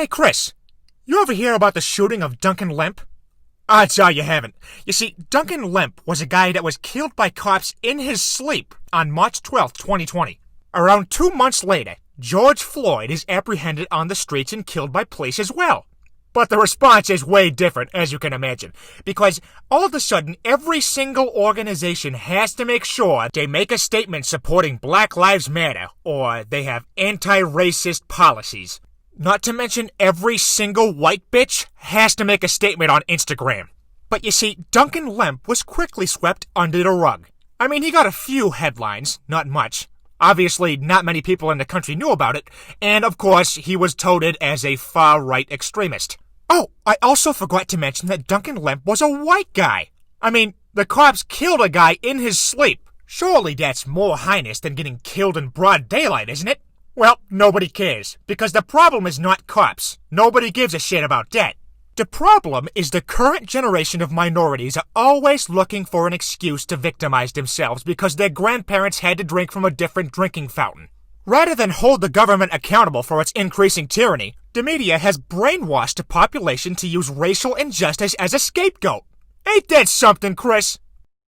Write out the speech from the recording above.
Hey, Chris, you ever hear about the shooting of Duncan Lemp? Odds are you haven't. You see, Duncan Lemp was a guy that was killed by cops in his sleep on March 12, 2020. Around 2 months later, George Floyd is apprehended on the streets and killed by police as well. But the response is way different, as you can imagine, because all of a sudden, every single organization has to make sure they make a statement supporting Black Lives Matter, or they have anti-racist policies. Not to mention, every single white bitch has to make a statement on Instagram. But you see, Duncan Lemp was quickly swept under the rug. I mean, he got a few headlines, not much. Obviously, not many people in the country knew about it, and of course, he was touted as a far-right extremist. Oh, I also forgot to mention that Duncan Lemp was a white guy. I mean, the cops killed a guy in his sleep. Surely that's more heinous than getting killed in broad daylight, isn't it? Well, nobody cares, because the problem is not cops. Nobody gives a shit about that. The problem is the current generation of minorities are always looking for an excuse to victimize themselves because their grandparents had to drink from a different drinking fountain. Rather than hold the government accountable for its increasing tyranny, the media has brainwashed the population to use racial injustice as a scapegoat. Ain't that something, Chris?